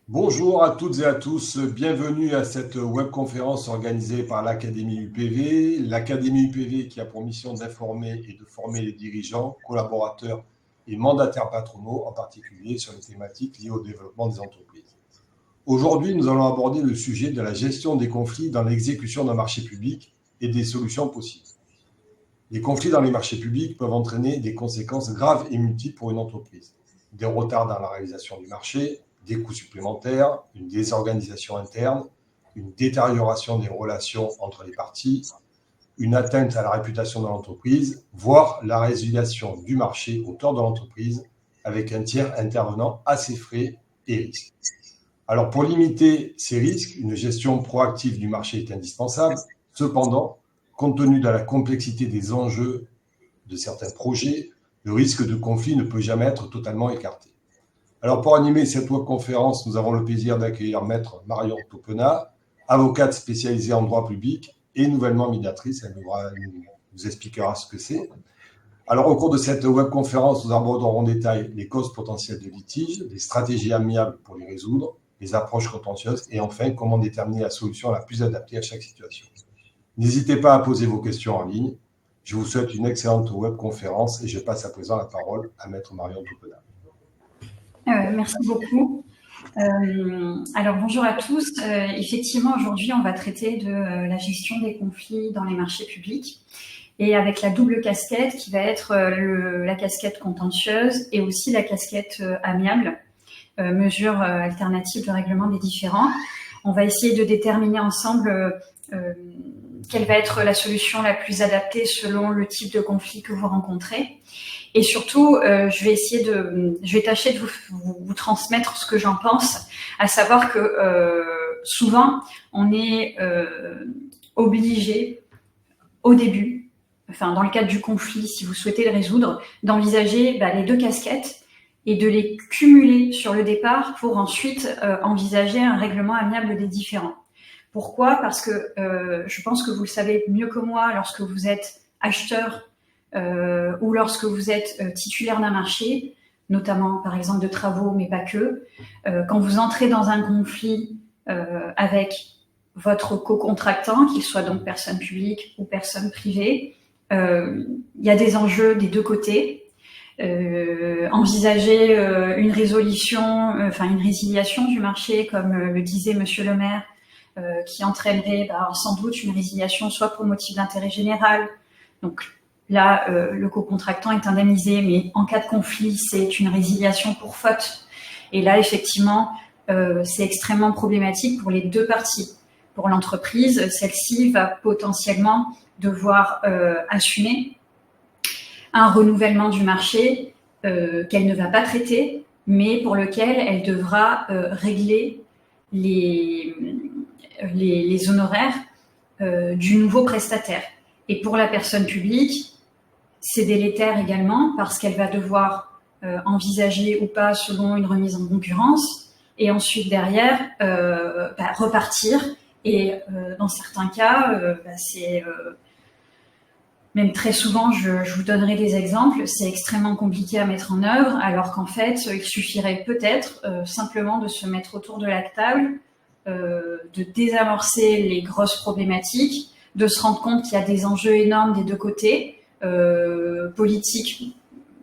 Bonjour à toutes et à tous, bienvenue à cette webconférence organisée par l'Académie UPV. L'Académie UPV qui a pour mission d'informer et de former les dirigeants, collaborateurs et mandataires patronaux, en particulier sur les thématiques liées au développement des entreprises. Aujourd'hui, nous allons aborder le sujet de la gestion des conflits dans l'exécution d'un marché public et des solutions possibles. Les conflits dans les marchés publics peuvent entraîner des conséquences graves et multiples pour une entreprise. Des retards dans la réalisation du marché, des coûts supplémentaires, une désorganisation interne, une détérioration des relations entre les parties, une atteinte à la réputation de l'entreprise, voire la résiliation du marché au tort de l'entreprise avec un tiers intervenant à ses frais et risques. Alors pour limiter ces risques, une gestion proactive du marché est indispensable. Cependant, compte tenu de la complexité des enjeux de certains projets, le risque de conflit ne peut jamais être totalement écarté. Alors, pour animer cette webconférence, nous avons le plaisir d'accueillir Maître Marion Topena, avocate spécialisée en droit public et nouvellement médiatrice. Elle nous expliquera ce que c'est. Alors, au cours de cette webconférence, nous aborderons en détail les causes potentielles de litige, les stratégies amiables pour les résoudre, les approches contentieuses et enfin, comment déterminer la solution la plus adaptée à chaque situation. N'hésitez pas à poser vos questions en ligne. Je vous souhaite une excellente webconférence et je passe à présent la parole à Maître Marion Topena. Merci beaucoup. Alors, bonjour à tous. Effectivement, aujourd'hui, on va traiter de la gestion des conflits dans les marchés publics et avec la double casquette qui va être la casquette contentieuse et aussi la casquette amiable, mesures alternatives de règlement des différends. On va essayer de déterminer ensemble quelle va être la solution la plus adaptée selon le type de conflit que vous rencontrez. Et surtout, je vais tâcher de vous transmettre ce que j'en pense, à savoir que souvent, on est obligé au début, enfin dans le cadre du conflit, si vous souhaitez le résoudre, d'envisager les deux casquettes et de les cumuler sur le départ pour ensuite envisager un règlement amiable des différends. Pourquoi ? Parce que je pense que vous le savez mieux que moi, lorsque vous êtes acheteur ou lorsque vous êtes titulaire d'un marché, notamment par exemple de travaux, mais pas que, quand vous entrez dans un conflit avec votre co-contractant, qu'il soit donc personne publique ou personne privée, il y a des enjeux des deux côtés. Envisager une résolution, une résiliation du marché, comme le disait Monsieur le maire, qui entraînerait sans doute une résiliation soit pour motif d'intérêt général. Donc là, le co-contractant est indemnisé, mais en cas de conflit, c'est une résiliation pour faute. Et là, effectivement, c'est extrêmement problématique pour les deux parties. Pour l'entreprise, celle-ci va potentiellement devoir assumer un renouvellement du marché qu'elle ne va pas traiter, mais pour lequel elle devra régler les honoraires du nouveau prestataire. Et pour la personne publique, c'est délétère également parce qu'elle va devoir envisager ou pas selon une remise en concurrence et ensuite derrière repartir. Et dans certains cas, c'est même très souvent, je vous donnerai des exemples, c'est extrêmement compliqué à mettre en œuvre, alors qu'en fait, il suffirait peut-être simplement de se mettre autour de la table, de désamorcer les grosses problématiques, de se rendre compte qu'il y a des enjeux énormes des deux côtés, politiques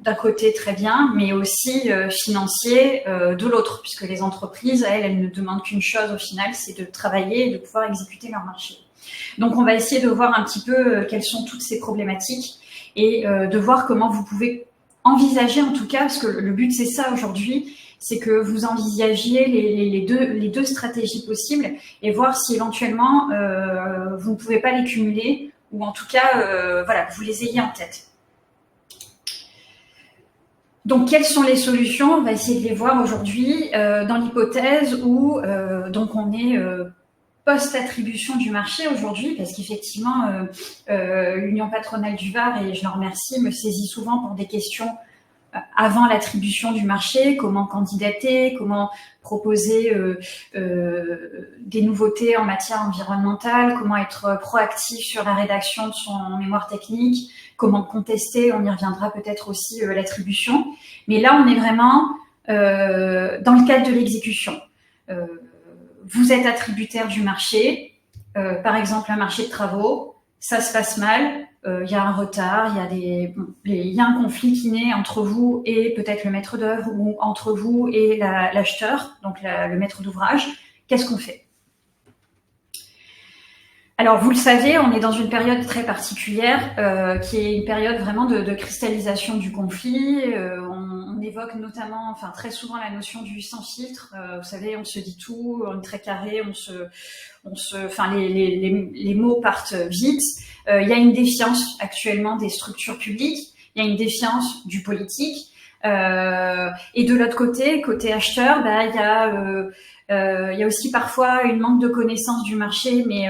d'un côté très bien, mais aussi financiers de l'autre, puisque les entreprises, elles ne demandent qu'une chose au final, c'est de travailler et de pouvoir exécuter leur marché. Donc on va essayer de voir un petit peu quelles sont toutes ces problématiques et de voir comment vous pouvez envisager en tout cas, parce que le but c'est ça aujourd'hui, c'est que vous envisagiez les deux stratégies possibles et voir si éventuellement vous ne pouvez pas les cumuler ou en tout cas que vous les ayez en tête. Donc, quelles sont les solutions ? On va essayer de les voir aujourd'hui dans l'hypothèse où donc on est post-attribution du marché aujourd'hui, parce qu'effectivement, l'Union patronale du Var, et je l'en remercie, me saisit souvent pour des questions avant l'attribution du marché, comment candidater, comment proposer des nouveautés en matière environnementale, comment être proactif sur la rédaction de son mémoire technique, comment contester, on y reviendra peut-être aussi l'attribution. Mais là, on est vraiment dans le cadre de l'exécution. vous êtes attributaire du marché, par exemple un marché de travaux, ça se passe mal, il y a un retard, il y a un conflit qui naît entre vous et peut-être le maître d'œuvre ou entre vous et l'acheteur, donc le maître d'ouvrage. Qu'est-ce qu'on fait? Alors, vous le savez, on est dans une période très particulière, qui est une période vraiment de cristallisation du conflit. On évoque notamment, enfin très souvent, la notion du sans filtre. Vous savez, on se dit tout, on est très carré, enfin les mots partent vite. Il y a une défiance actuellement des structures publiques. Il y a une défiance du politique. Et de l'autre côté acheteur, il y a aussi parfois une manque de connaissance du marché, mais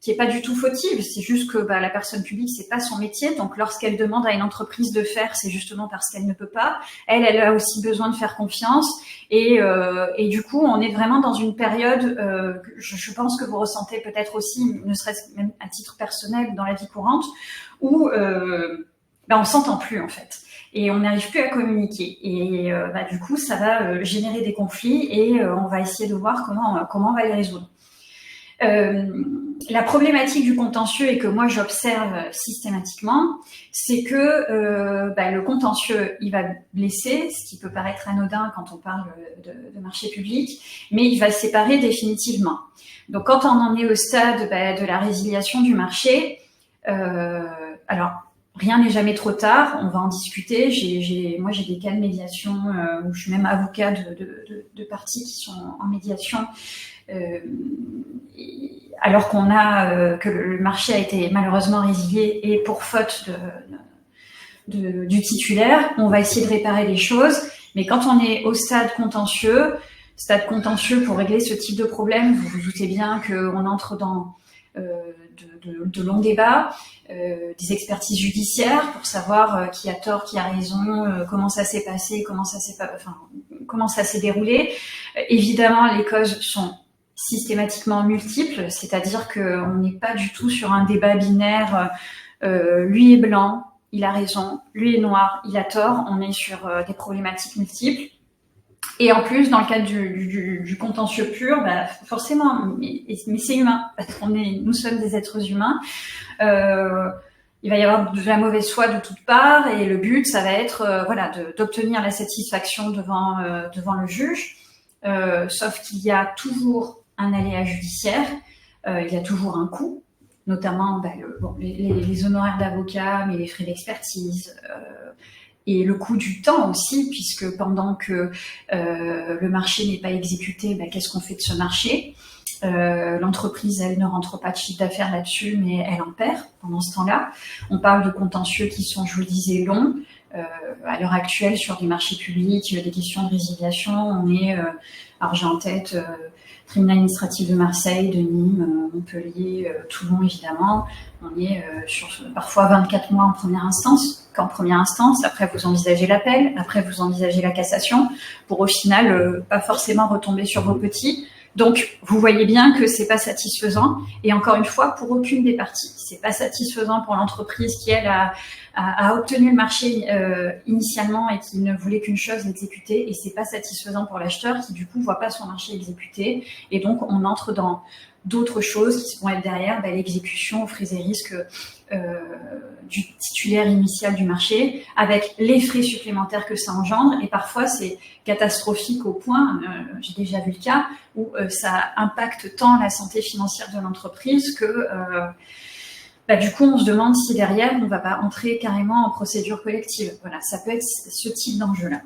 qui est pas du tout fautive. C'est juste que la personne publique, c'est pas son métier. Donc, lorsqu'elle demande à une entreprise de faire, c'est justement parce qu'elle ne peut pas. Elle a aussi besoin de faire confiance. Et du coup, on est vraiment dans une période, je pense que vous ressentez peut-être aussi, ne serait-ce même à titre personnel dans la vie courante, où on s'entend plus en fait. Et on n'arrive plus à communiquer. Et du coup, ça va générer des conflits et on va essayer de voir comment on va les résoudre. La problématique du contentieux et que moi j'observe systématiquement, c'est que le contentieux, il va blesser, ce qui peut paraître anodin quand on parle de marché public, mais il va se séparer définitivement. Donc quand on en est au stade de la résiliation du marché, alors rien n'est jamais trop tard, on va en discuter. Moi, j'ai des cas de médiation où je suis même avocat de parties qui sont en médiation, alors qu'on que le marché a été malheureusement résilié et pour faute du titulaire. On va essayer de réparer les choses, mais quand on est au stade contentieux pour régler ce type de problème, vous vous doutez bien qu'on entre dans de longs débats, des expertises judiciaires pour savoir qui a tort, qui a raison, comment ça s'est passé, comment ça s'est déroulé. Évidemment, les causes sont systématiquement multiples, c'est-à-dire qu'on n'est pas du tout sur un débat binaire, lui est blanc, il a raison, lui est noir, il a tort. On est sur des problématiques multiples. Et en plus, dans le cadre du contentieux pur, forcément, mais c'est humain, parce nous sommes des êtres humains. Il va y avoir de la mauvaise foi de toutes parts, et le but, ça va être, d'obtenir la satisfaction devant le juge. Sauf qu'il y a toujours un aléa judiciaire, il y a toujours un coût, notamment les honoraires d'avocat, mais les frais d'expertise. Et le coût du temps aussi, puisque pendant que le marché n'est pas exécuté, qu'est-ce qu'on fait de ce marché? L'entreprise, elle ne rentre pas de chiffre d'affaires là-dessus, mais elle en perd pendant ce temps-là. On parle de contentieux qui sont, je vous le disais, longs. À l'heure actuelle, sur les marchés publics, des questions de résiliation, on est, alors j'ai en tête tribunal administratif de Marseille, de Nîmes, Montpellier, Toulon évidemment. On est sur parfois 24 mois en première instance. Qu'en première instance, après vous envisagez l'appel, après vous envisagez la cassation, pour au final pas forcément retomber sur vos petits. Donc vous voyez bien que c'est pas satisfaisant. Et encore une fois, pour aucune des parties, c'est pas satisfaisant pour l'entreprise qui elle a obtenu le marché initialement et qui ne voulait qu'une chose, l'exécuter, et c'est pas satisfaisant pour l'acheteur qui du coup voit pas son marché exécuté, et donc on entre dans d'autres choses qui vont être derrière l'exécution aux frais et risques du titulaire initial du marché, avec les frais supplémentaires que ça engendre, et parfois c'est catastrophique au point, j'ai déjà vu le cas, où ça impacte tant la santé financière de l'entreprise que du coup, on se demande si derrière, on ne va pas entrer carrément en procédure collective. Voilà, ça peut être ce type d'enjeu-là.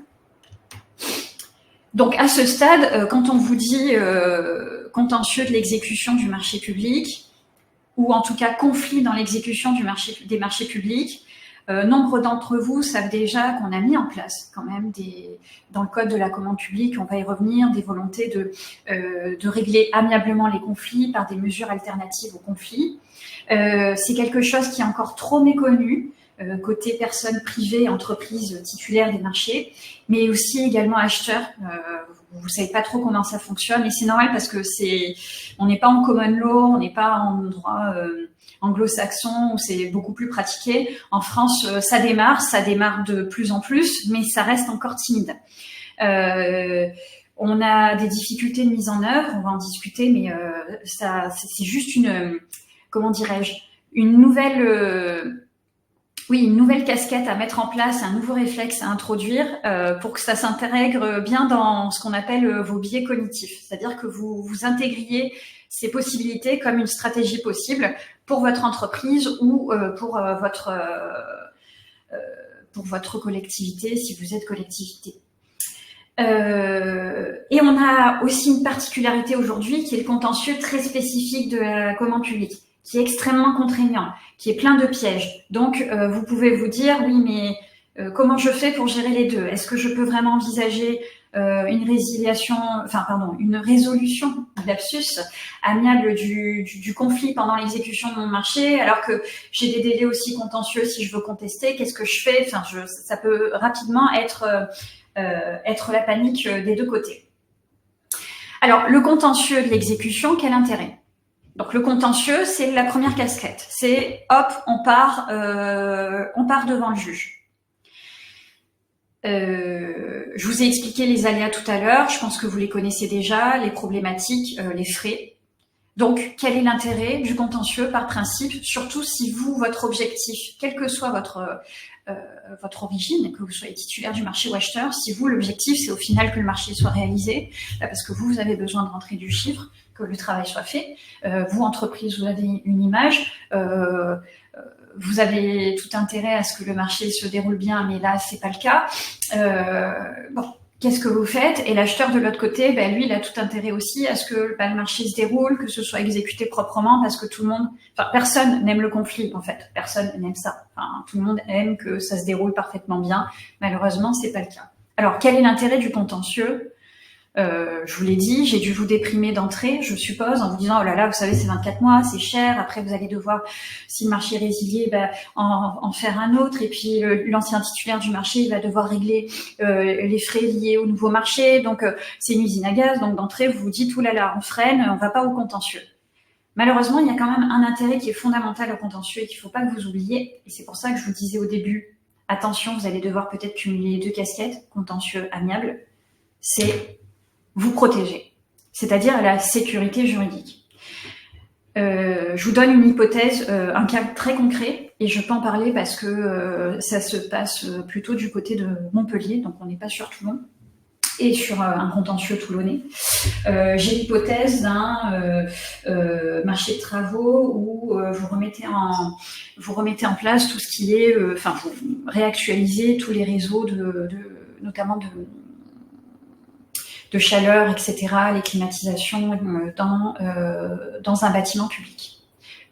Donc, à ce stade, quand on vous dit contentieux de l'exécution du marché public, ou en tout cas conflit dans l'exécution des marchés publics, nombre d'entre vous savent déjà qu'on a mis en place quand même dans le code de la commande publique, on va y revenir, des volontés de régler amiablement les conflits par des mesures alternatives aux conflits. C'est quelque chose qui est encore trop méconnu côté personnes privées, entreprises titulaires des marchés, mais aussi également acheteurs. Vous savez pas trop comment ça fonctionne, et c'est normal parce que on n'est pas en common law, on n'est pas en droit anglo-saxon où c'est beaucoup plus pratiqué. En France, ça démarre de plus en plus, mais ça reste encore timide. On a des difficultés de mise en œuvre, on va en discuter, mais c'est juste une, comment dirais-je, une nouvelle casquette à mettre en place, un nouveau réflexe à introduire pour que ça s'intègre bien dans ce qu'on appelle vos biais cognitifs. C'est-à-dire que vous intégriez ces possibilités comme une stratégie possible pour votre entreprise ou pour votre collectivité, si vous êtes collectivité. Et on a aussi une particularité aujourd'hui qui est le contentieux très spécifique de la commande publique, qui est extrêmement contraignant, qui est plein de pièges. Donc, vous pouvez vous dire, oui, mais comment je fais pour gérer les deux? Est-ce que je peux vraiment envisager une résolution, lapsus, amiable du conflit pendant l'exécution de mon marché, alors que j'ai des délais aussi contentieux si je veux contester? Qu'est-ce que je fais? Enfin, ça peut rapidement être la panique des deux côtés. Alors, le contentieux de l'exécution, quel intérêt? Donc, le contentieux, c'est la première casquette. C'est, hop, on part devant le juge. Je vous ai expliqué les aléas tout à l'heure. Je pense que vous les connaissez déjà, les problématiques, les frais. Donc, quel est l'intérêt du contentieux par principe, surtout si votre objectif, quel que soit votre origine, que vous soyez titulaire du marché ou acheteur, si l'objectif, c'est au final que le marché soit réalisé, parce que vous avez besoin de rentrer du chiffre, que le travail soit fait. Vous, entreprise, vous avez une image, vous avez tout intérêt à ce que le marché se déroule bien, mais là, c'est pas le cas. Qu'est-ce que vous faites? Et l'acheteur de l'autre côté, lui, il a tout intérêt aussi à ce que le marché se déroule, que ce soit exécuté proprement, parce que personne n'aime le conflit, en fait. Personne n'aime ça. Tout le monde aime que ça se déroule parfaitement bien. Malheureusement, c'est pas le cas. Alors, quel est l'intérêt du contentieux? Je vous l'ai dit, j'ai dû vous déprimer d'entrée, je suppose, en vous disant, oh là là, vous savez, c'est 24 mois, c'est cher, après vous allez devoir, si le marché est résilié, en faire un autre, et puis l'ancien titulaire du marché, il va devoir régler les frais liés au nouveau marché, donc c'est une usine à gaz, donc d'entrée, vous vous dites, oh là là, on freine, on va pas au contentieux. Malheureusement, il y a quand même un intérêt qui est fondamental au contentieux et qu'il faut pas que vous oubliez, et c'est pour ça que je vous disais au début, attention, vous allez devoir peut-être cumuler deux casquettes, contentieux, amiable, c'est vous protéger, c'est-à-dire la sécurité juridique. Je vous donne une hypothèse, un cas très concret, et je peux en parler parce que ça se passe plutôt du côté de Montpellier, donc on n'est pas sur Toulon, et sur un contentieux toulonnais. J'ai l'hypothèse d'un marché de travaux où vous remettez en place tout ce qui est, vous réactualisez tous les réseaux notamment de chaleur, etc., les climatisations dans un bâtiment public.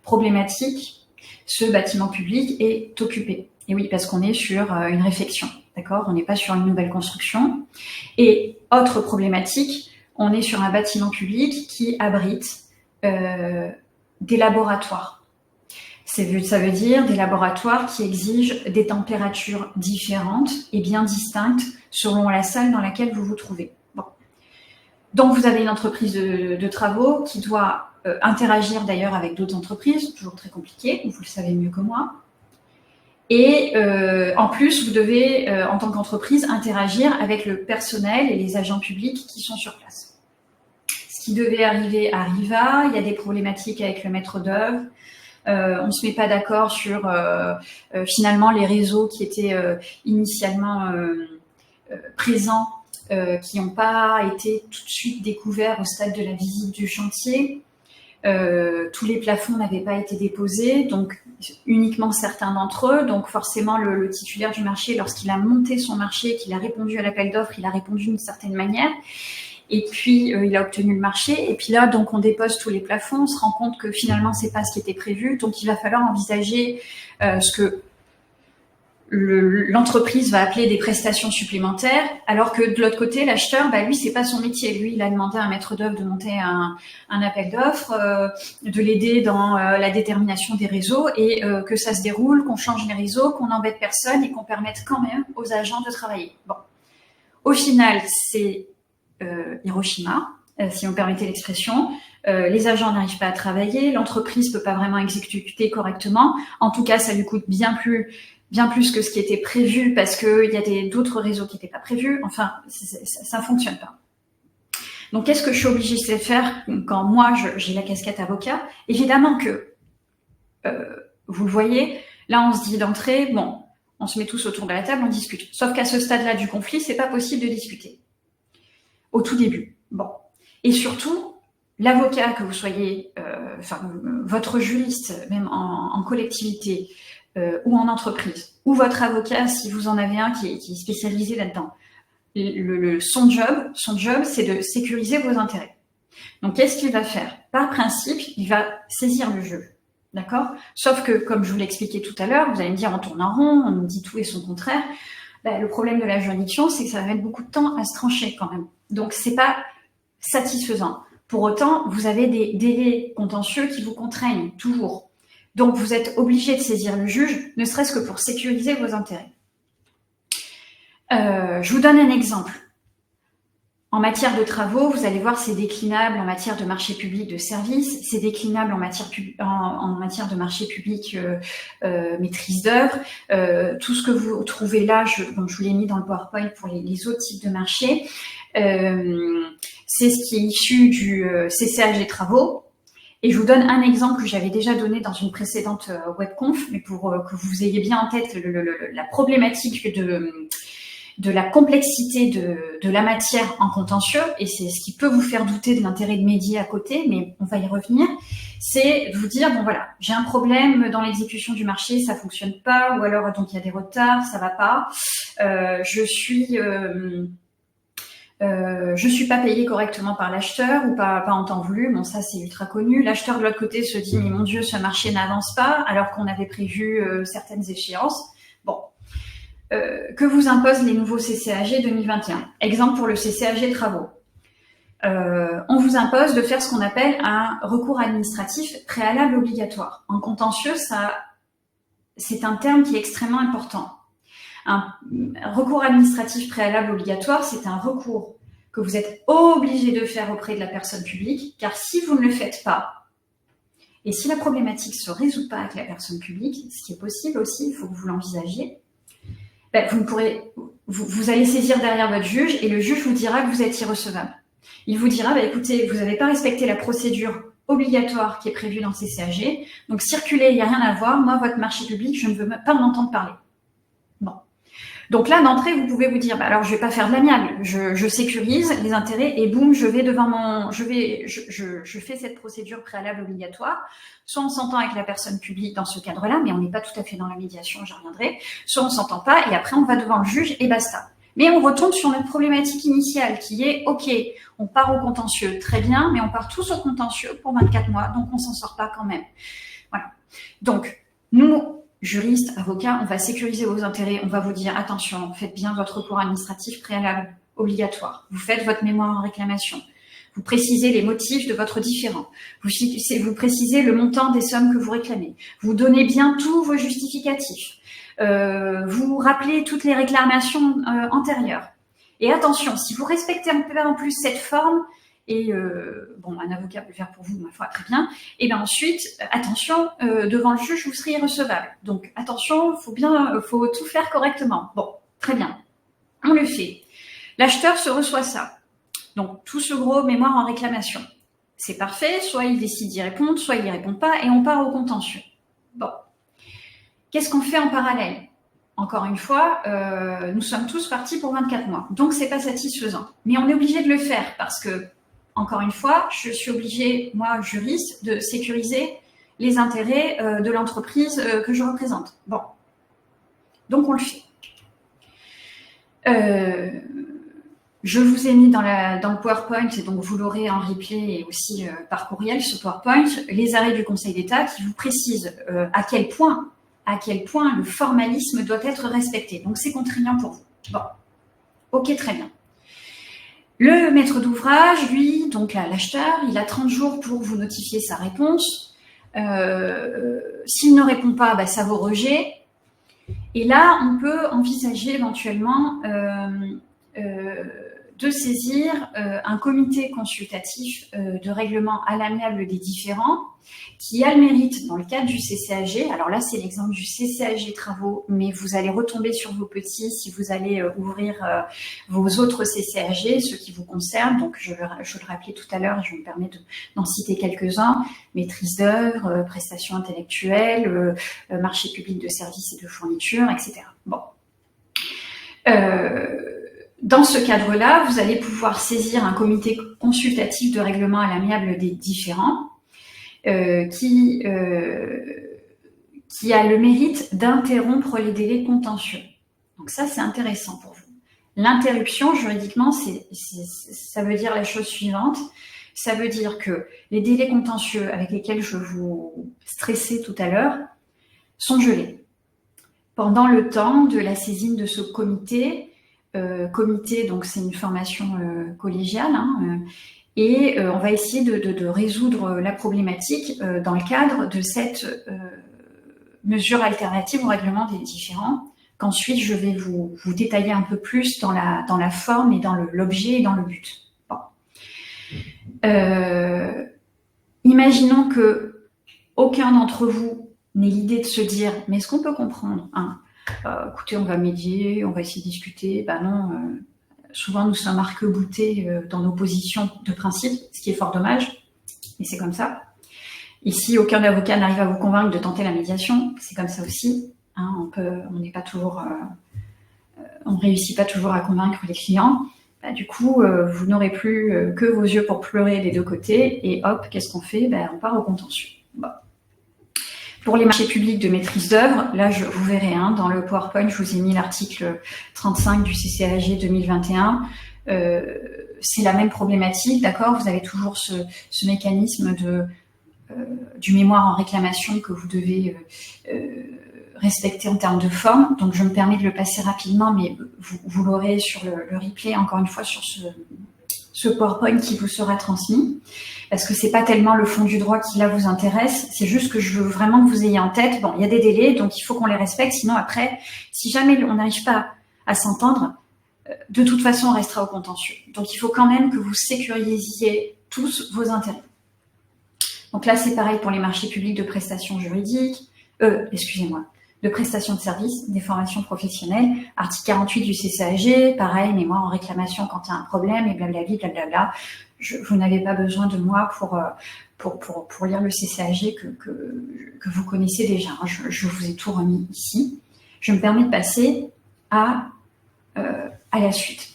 Problématique, ce bâtiment public est occupé. Et oui, parce qu'on est sur une réfection, d'accord? On n'est pas sur une nouvelle construction. Et autre problématique, on est sur un bâtiment public qui abrite des laboratoires. Ça veut dire des laboratoires qui exigent des températures différentes et bien distinctes selon la salle dans laquelle vous vous trouvez. Donc, vous avez une entreprise de travaux qui doit interagir d'ailleurs avec d'autres entreprises, toujours très compliqué, vous le savez mieux que moi. Et en plus, vous devez, en tant qu'entreprise, interagir avec le personnel et les agents publics qui sont sur place. Ce qui devait arriver arriva, il y a des problématiques avec le maître d'œuvre, on ne se met pas d'accord sur finalement les réseaux qui étaient initialement présents, qui n'ont pas été tout de suite découverts au stade de la visite du chantier. Tous les plafonds n'avaient pas été déposés, donc uniquement certains d'entre eux. Donc forcément, le titulaire du marché, lorsqu'il a monté son marché, qu'il a répondu à l'appel d'offres, il a répondu d'une certaine manière. Et puis, il a obtenu le marché. Et puis là, donc, on dépose tous les plafonds. On se rend compte que finalement, c'est pas ce qui était prévu. Donc, il va falloir envisager ce que l'entreprise va appeler des prestations supplémentaires, alors que de l'autre côté, l'acheteur, lui, c'est pas son métier. Lui, il a demandé à un maître d'œuvre de monter un appel d'offres, de l'aider dans la détermination des réseaux et que ça se déroule, qu'on change les réseaux, qu'on n'embête personne et qu'on permette quand même aux agents de travailler. Bon, au final, c'est Hiroshima, si vous me permettez l'expression. Les agents n'arrivent pas à travailler, l'entreprise peut pas vraiment exécuter correctement. En tout cas, ça lui coûte bien plus que ce qui était prévu parce qu'il y a d'autres réseaux qui n'étaient pas prévus. Enfin, ça fonctionne pas. Donc, qu'est-ce que je suis obligée de faire quand moi, j'ai la casquette avocat? Évidemment que, vous le voyez, là, on se dit d'entrée, bon, on se met tous autour de la table, on discute. Sauf qu'à ce stade-là du conflit, c'est pas possible de discuter. Au tout début. Bon. Et surtout, l'avocat, que vous soyez, votre juriste, même en collectivité ou en entreprise, ou votre avocat, si vous en avez un qui est spécialisé là-dedans, son job, c'est de sécuriser vos intérêts. Donc, qu'est-ce qu'il va faire? Par principe, il va saisir le jeu. D'accord? Sauf que, comme je vous l'expliquais tout à l'heure, vous allez me dire, on tourne en rond, on nous dit tout et son contraire. Le problème de la juridiction, c'est que ça va mettre beaucoup de temps à se trancher quand même. Donc, c'est pas satisfaisant. Pour autant, vous avez des délais contentieux qui vous contraignent toujours. Donc, vous êtes obligé de saisir le juge, ne serait-ce que pour sécuriser vos intérêts. Je vous donne un exemple. En matière de travaux, vous allez voir, c'est déclinable en matière de marché public de services, c'est déclinable en matière de marché public maîtrise d'œuvre. Tout ce que vous trouvez là, je vous l'ai mis dans le PowerPoint pour les autres types de marchés. C'est ce qui est issu du CCAG travaux. Et je vous donne un exemple que j'avais déjà donné dans une précédente webconf, mais pour que vous ayez bien en tête la problématique de la complexité de la matière en contentieux, et c'est ce qui peut vous faire douter de l'intérêt de médier à côté, mais on va y revenir, c'est de vous dire, bon voilà, j'ai un problème dans l'exécution du marché, ça fonctionne pas, ou alors donc il y a des retards, ça va pas, je suis pas payé correctement par l'acheteur ou pas en temps voulu. Bon, ça, c'est ultra connu. L'acheteur de l'autre côté se dit, mais mon Dieu, ce marché n'avance pas alors qu'on avait prévu certaines échéances. Bon. Que vous imposent les nouveaux CCAG 2021? Exemple pour le CCAG travaux. On vous impose de faire ce qu'on appelle un recours administratif préalable obligatoire. En contentieux, c'est un terme qui est extrêmement important. Un recours administratif préalable obligatoire, c'est un recours que vous êtes obligé de faire auprès de la personne publique, car si vous ne le faites pas, et si la problématique ne se résout pas avec la personne publique, ce qui est possible aussi, il faut que vous l'envisagiez, vous allez saisir derrière votre juge et le juge vous dira que vous êtes irrecevable. Il vous dira, écoutez, vous n'avez pas respecté la procédure obligatoire qui est prévue dans le CCAG, donc circulez, il n'y a rien à voir, moi, votre marché public, je ne veux pas en entendre parler. Bon. Donc là, d'entrée, vous pouvez vous dire, alors je vais pas faire de l'amiable, je sécurise les intérêts et boum, je fais cette procédure préalable obligatoire. Soit on s'entend avec la personne publique dans ce cadre-là, mais on n'est pas tout à fait dans la médiation, j'y reviendrai. Soit on s'entend pas et après on va devant le juge et basta. Mais on retombe sur notre problématique initiale qui est, ok, on part au contentieux, très bien, mais on part tous au contentieux pour 24 mois, donc on s'en sort pas quand même. Voilà. Donc, nous, juristes, avocats, on va sécuriser vos intérêts, on va vous dire, attention, faites bien votre recours administratif préalable obligatoire. Vous faites votre mémoire en réclamation. Vous précisez les motifs de votre différend. Vous précisez le montant des sommes que vous réclamez. Vous donnez bien tous vos justificatifs. Vous rappelez toutes les réclamations antérieures. Et attention, si vous respectez un peu en plus cette forme, et un avocat peut le faire pour vous, ma foi, très bien, et bien ensuite, attention, devant le juge, vous serez irrecevable. Donc attention, faut tout faire correctement. Bon, très bien, on le fait. L'acheteur se reçoit ça. Donc, tout ce gros mémoire en réclamation. C'est parfait, soit il décide d'y répondre, soit il n'y répond pas, et on part au contentieux. Bon. Qu'est-ce qu'on fait en parallèle? Encore une fois, nous sommes tous partis pour 24 mois. Donc, c'est pas satisfaisant. Mais on est obligé de le faire parce que, encore une fois, je suis obligée, moi, juriste, de sécuriser les intérêts de l'entreprise que je représente. Bon. Donc, on le fait. Je vous ai mis dans le PowerPoint, et donc vous l'aurez en replay et aussi par courriel sur PowerPoint, les arrêts du Conseil d'État qui vous précisent à quel point le formalisme doit être respecté. Donc, c'est contraignant pour vous. Bon, ok, très bien. Le maître d'ouvrage, lui, donc l'acheteur, il a 30 jours pour vous notifier sa réponse. S'il ne répond pas, ça vaut rejet. Et là, on peut envisager éventuellement de saisir un comité consultatif de règlement à l'amiable des différends qui a le mérite, dans le cadre du CCAG, alors là c'est l'exemple du CCAG travaux, mais vous allez retomber sur vos petits si vous allez ouvrir vos autres CCAG, ceux qui vous concernent, donc je le rappelais tout à l'heure, je me permets d'en citer quelques-uns, maîtrise d'œuvre, prestations intellectuelles, marché public de services et de fournitures, etc. Bon. Dans ce cadre-là, vous allez pouvoir saisir un comité consultatif de règlement à l'amiable des différends qui a le mérite d'interrompre les délais contentieux. Donc ça, c'est intéressant pour vous. L'interruption, juridiquement, ça veut dire la chose suivante. Ça veut dire que les délais contentieux avec lesquels je vous stressais tout à l'heure sont gelés pendant le temps de la saisine de ce comité. Comité, donc c'est une formation collégiale, et on va essayer de résoudre la problématique dans le cadre de cette mesure alternative au règlement des différends, qu'ensuite je vais vous détailler un peu plus dans la forme et dans l'objet et dans le but. Bon. Imaginons que aucun d'entre vous n'ait l'idée de se dire « mais est-ce qu'on peut comprendre écoutez, on va médier, on va essayer de discuter. » Ben non, souvent nous sommes arc-boutés dans nos positions de principe, ce qui est fort dommage, mais c'est comme ça. Ici, aucun avocat n'arrive à vous convaincre de tenter la médiation, c'est comme ça aussi. On n'est pas toujours, on réussit pas toujours à convaincre les clients. Ben, du coup, vous n'aurez plus que vos yeux pour pleurer des deux côtés, et hop, qu'est-ce qu'on fait? Ben, on part au contentieux. Bon. Pour les marchés publics de maîtrise d'œuvre, là, vous verrez, dans le PowerPoint, je vous ai mis l'article 35 du CCAG 2021. C'est la même problématique, d'accord? Vous avez toujours ce mécanisme du mémoire en réclamation que vous devez respecter en termes de forme. Donc, je me permets de le passer rapidement, mais vous l'aurez sur le replay, encore une fois, sur ce PowerPoint qui vous sera transmis. Parce que c'est pas tellement le fond du droit qui là vous intéresse, c'est juste que je veux vraiment que vous ayez en tête, bon, il y a des délais, donc il faut qu'on les respecte, sinon après, si jamais on n'arrive pas à s'entendre, de toute façon on restera au contentieux. Donc il faut quand même que vous sécurisiez tous vos intérêts. Donc là c'est pareil pour les marchés publics de prestations juridiques, de prestations de services, des formations professionnelles, article 48 du CCAG, pareil, mémoire en réclamation quand il y a un problème, et blablabla, blablabla. Vous n'avez pas besoin de moi pour lire le CCAG que vous connaissez déjà. Je vous ai tout remis ici. Je me permets de passer à la suite.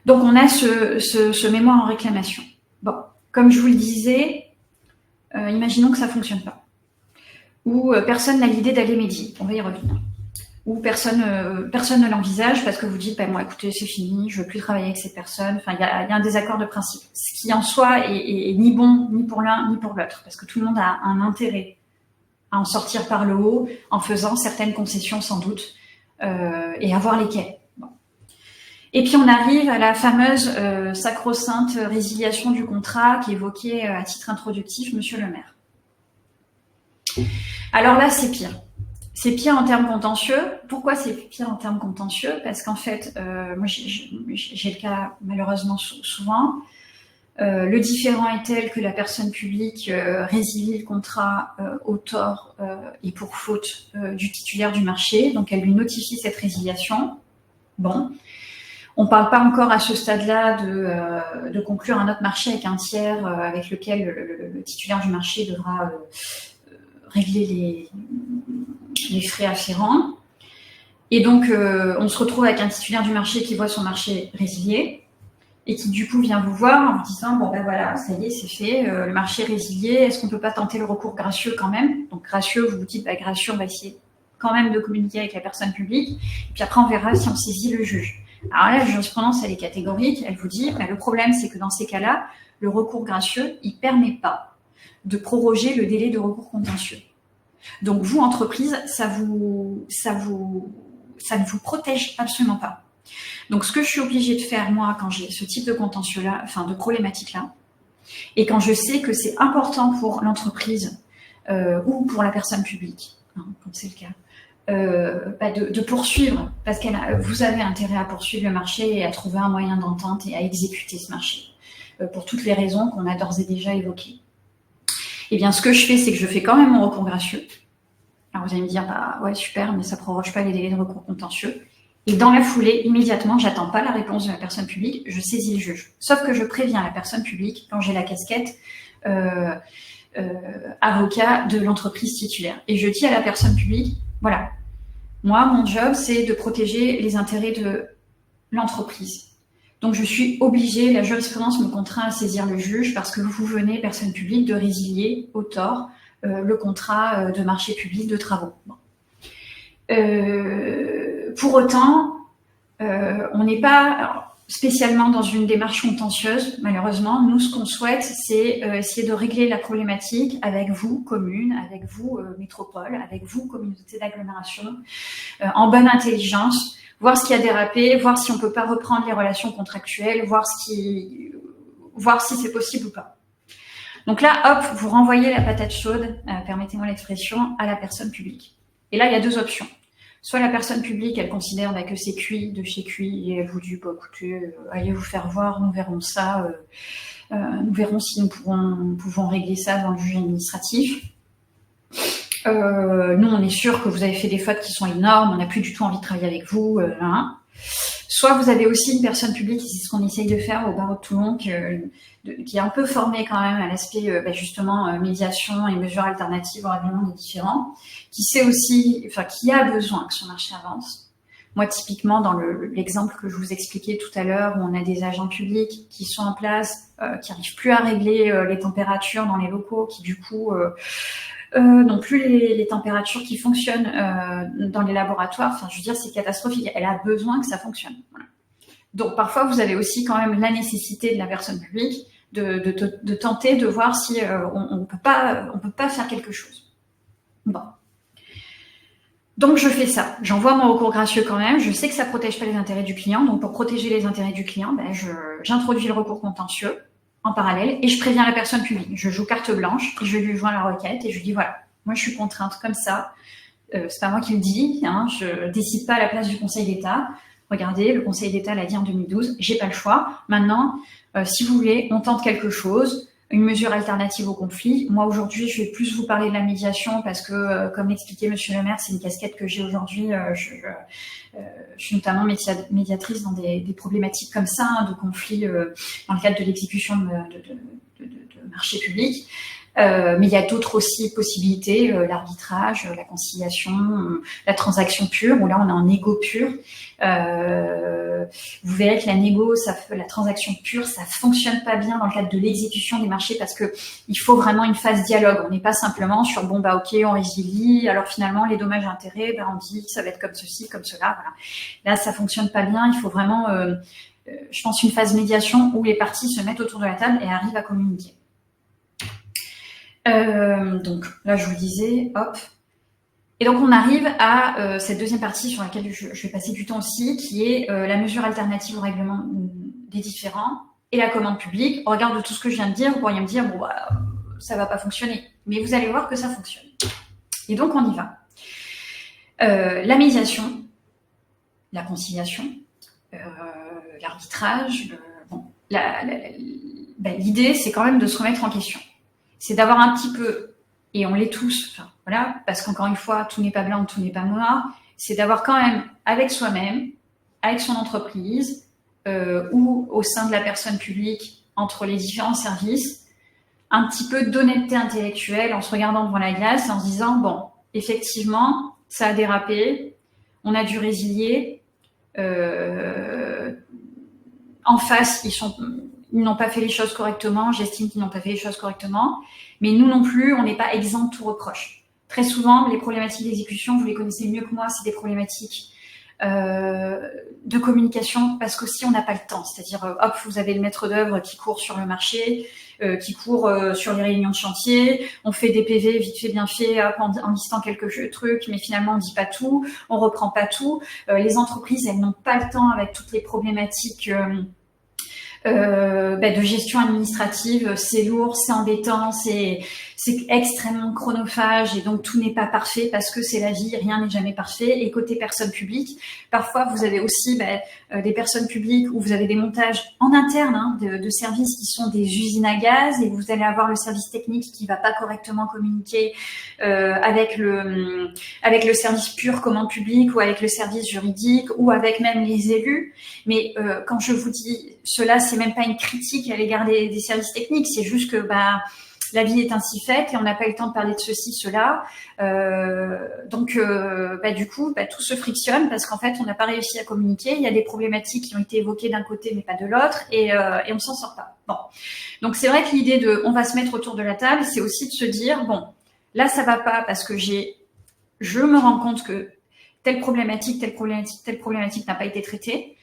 Donc, on a ce mémoire en réclamation. Bon, comme je vous le disais, imaginons que ça ne fonctionne pas. Ou personne n'a l'idée d'aller médier. On va y revenir. Ou personne ne l'envisage parce que vous dites, moi, écoutez, c'est fini, je veux plus travailler avec ces personnes. Enfin, il y a un désaccord de principe. Ce qui, en soi, est ni bon, ni pour l'un, ni pour l'autre. Parce que tout le monde a un intérêt à en sortir par le haut en faisant certaines concessions, sans doute, et à voir lesquelles. Bon. Et puis, on arrive à la fameuse sacro-sainte résiliation du contrat qu'évoquait à titre introductif Monsieur le maire. Alors là, c'est pire. C'est pire en termes contentieux. Pourquoi c'est pire en termes contentieux? Parce qu'en fait, moi j'ai le cas malheureusement souvent. Le différend est tel que la personne publique résilie le contrat au tort et pour faute du titulaire du marché. Donc elle lui notifie cette résiliation. Bon. On ne parle pas encore à ce stade-là de conclure un autre marché avec un tiers avec lequel le titulaire du marché devra régler les frais afférents. Et donc, on se retrouve avec un titulaire du marché qui voit son marché résilié et qui, du coup, vient vous voir en vous disant « Bon, ben voilà, ça y est, c'est fait, le marché est résilié, est-ce qu'on ne peut pas tenter le recours gracieux quand même ?» Donc, gracieux, vous vous dites « gracieux, on va essayer quand même de communiquer avec la personne publique. Et puis après, on verra si on saisit le juge. » Alors là, la jurisprudence, elle est catégorique. Elle vous dit le problème, c'est que dans ces cas-là, le recours gracieux, il ne permet pas de proroger le délai de recours contentieux. Donc, vous, entreprise, ça ne vous protège absolument pas. Donc, ce que je suis obligée de faire, moi, quand j'ai ce type de contentieux-là, enfin, de problématique-là, et quand je sais que c'est important pour l'entreprise ou pour la personne publique, quand c'est le cas, de poursuivre, parce que vous avez intérêt à poursuivre le marché et à trouver un moyen d'entente et à exécuter ce marché, pour toutes les raisons qu'on a d'ores et déjà évoquées. Eh bien, ce que je fais, c'est que je fais quand même mon recours gracieux. Alors, vous allez me dire, bah ouais, super, mais ça proroge pas les délais de recours contentieux. Et dans la foulée, immédiatement, j'attends pas la réponse de la personne publique, je saisis le juge. Sauf que je préviens la personne publique quand j'ai la casquette avocat de l'entreprise titulaire. Et je dis à la personne publique, voilà, moi, mon job, c'est de protéger les intérêts de l'entreprise. Donc, je suis obligée, la jurisprudence me contraint à saisir le juge parce que vous venez, personne publique, de résilier au tort le contrat de marché public de travaux. Bon. Pour autant, on n'est pas spécialement dans une démarche contentieuse, malheureusement. Nous, ce qu'on souhaite, c'est essayer de régler la problématique avec vous, commune, avec vous, métropole, avec vous, communauté d'agglomération, en bonne intelligence, voir ce qui a dérapé, voir si on peut pas reprendre les relations contractuelles, voir si c'est possible ou pas. Donc là, hop, vous renvoyez la patate chaude, permettez-moi l'expression, à la personne publique. Et là, il y a deux options. Soit la personne publique, elle considère que c'est cuit de chez cuit et elle vous dit, bah, écoutez, allez vous faire voir, nous verrons ça, nous verrons si nous pouvons régler ça dans le juge administratif. Nous, on est sûr que vous avez fait des fautes qui sont énormes, on n'a plus du tout envie de travailler avec vous. Soit vous avez aussi une personne publique, c'est ce qu'on essaye de faire au barreau de Toulon, qui est un peu formée quand même à l'aspect justement médiation et mesures alternatives au règlement des différends, qui sait aussi, enfin qui a besoin que son marché avance. Moi, typiquement, dans l'exemple que je vous expliquais tout à l'heure, où on a des agents publics qui sont en place, qui n'arrivent plus à régler les températures dans les locaux, qui du coup non plus les températures qui fonctionnent dans les laboratoires. Enfin, je veux dire, c'est catastrophique. Elle a besoin que ça fonctionne. Voilà. Donc, parfois, vous avez aussi quand même la nécessité de la personne publique de tenter de voir si on peut pas faire quelque chose. Bon. Donc, je fais ça. J'envoie mon recours gracieux quand même. Je sais que ça protège pas les intérêts du client. Donc, pour protéger les intérêts du client, j'introduis le recours contentieux en parallèle et je préviens la personne publique. Je joue carte blanche et je lui joins la requête et je lui dis voilà, moi je suis contrainte comme ça. C'est pas moi qui le dis, hein, je décide pas à la place du Conseil d'État. Regardez, le Conseil d'État l'a dit en 2012, j'ai pas le choix. Maintenant, si vous voulez, on tente quelque chose, une mesure alternative au conflit. Moi aujourd'hui, je vais plus vous parler de la médiation parce que, comme l'expliquait Monsieur le maire, c'est une casquette que j'ai aujourd'hui. Je suis notamment médiatrice dans des problématiques comme ça, hein, de conflits dans le cadre de l'exécution de marchés publics. Mais il y a d'autres aussi possibilités, l'arbitrage, la conciliation, la transaction pure, où là on est en négo pur. Vous verrez que la transaction pure, ça fonctionne pas bien dans le cadre de l'exécution des marchés parce que il faut vraiment une phase dialogue. On n'est pas simplement sur bon bah ok, on résilie, alors finalement les dommages et intérêts, on dit que ça va être comme ceci, comme cela. Voilà. Là ça fonctionne pas bien. Il faut vraiment, je pense, une phase médiation où les parties se mettent autour de la table et arrivent à communiquer. Donc là je vous disais, hop. Et donc on arrive à cette deuxième partie sur laquelle je vais passer du temps aussi, qui est la mesure alternative au règlement des différends et la commande publique. Au regard de tout ce que je viens de dire, vous pourriez me dire bon bah ça va pas fonctionner, mais vous allez voir que ça fonctionne. Et donc on y va. La médiation, la conciliation, l'arbitrage. L'idée c'est quand même de se remettre en question. C'est d'avoir un petit peu, et on l'est tous, enfin, voilà, parce qu'encore une fois, tout n'est pas blanc, tout n'est pas noir, c'est d'avoir quand même, avec soi-même, avec son entreprise, ou au sein de la personne publique, entre les différents services, un petit peu d'honnêteté intellectuelle en se regardant devant la glace et en se disant, bon, effectivement, ça a dérapé, on a dû résilier, en face, ils n'ont pas fait les choses correctement, j'estime qu'ils n'ont pas fait les choses correctement, mais nous non plus, on n'est pas exempt de tout reproche. Très souvent, les problématiques d'exécution, vous les connaissez mieux que moi, c'est des problématiques de communication, parce qu'aussi on n'a pas le temps, c'est-à-dire hop, vous avez le maître d'œuvre qui court sur le marché, qui court sur les réunions de chantier, on fait des PV vite fait bien fait hop, en listant quelques trucs, mais finalement on dit pas tout, on reprend pas tout. Les entreprises, elles n'ont pas le temps avec toutes les problématiques de gestion administrative, c'est lourd, c'est embêtant, c'est c'est extrêmement chronophage et donc tout n'est pas parfait parce que c'est la vie, rien n'est jamais parfait. Et côté personnes publiques, parfois vous avez aussi des personnes publiques où vous avez des montages en interne de services qui sont des usines à gaz et vous allez avoir le service technique qui va pas correctement communiquer avec le service pur commande publique ou avec le service juridique ou avec même les élus. Mais quand je vous dis cela, c'est même pas une critique à l'égard des services techniques, c'est juste que la vie est ainsi faite et on n'a pas eu le temps de parler de ceci, cela. Donc, du coup, tout se frictionne parce qu'en fait, on n'a pas réussi à communiquer. Il y a des problématiques qui ont été évoquées d'un côté, mais pas de l'autre, et on s'en sort pas. Bon. Donc, c'est vrai que l'idée de on va se mettre autour de la table, c'est aussi de se dire, bon, là, ça va pas parce que je me rends compte que telle problématique n'a pas été traitée.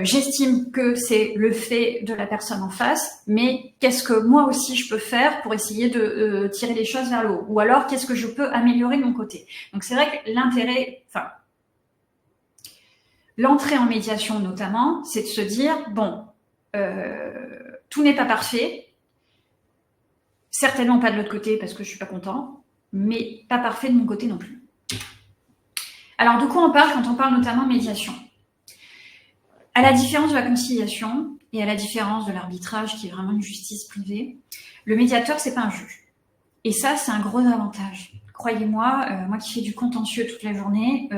J'estime que c'est le fait de la personne en face, mais qu'est-ce que moi aussi je peux faire pour essayer de tirer les choses vers le haut? Ou alors, qu'est-ce que je peux améliorer de mon côté? Donc, c'est vrai que l'entrée en médiation notamment, c'est de se dire, bon, tout n'est pas parfait, certainement pas de l'autre côté parce que je suis pas content, mais pas parfait de mon côté non plus. Alors, de quoi on parle quand on parle notamment médiation? À la différence de la conciliation et à la différence de l'arbitrage, qui est vraiment une justice privée, le médiateur, c'est pas un juge. Et ça, c'est un gros avantage. Croyez-moi, moi qui fais du contentieux toute la journée,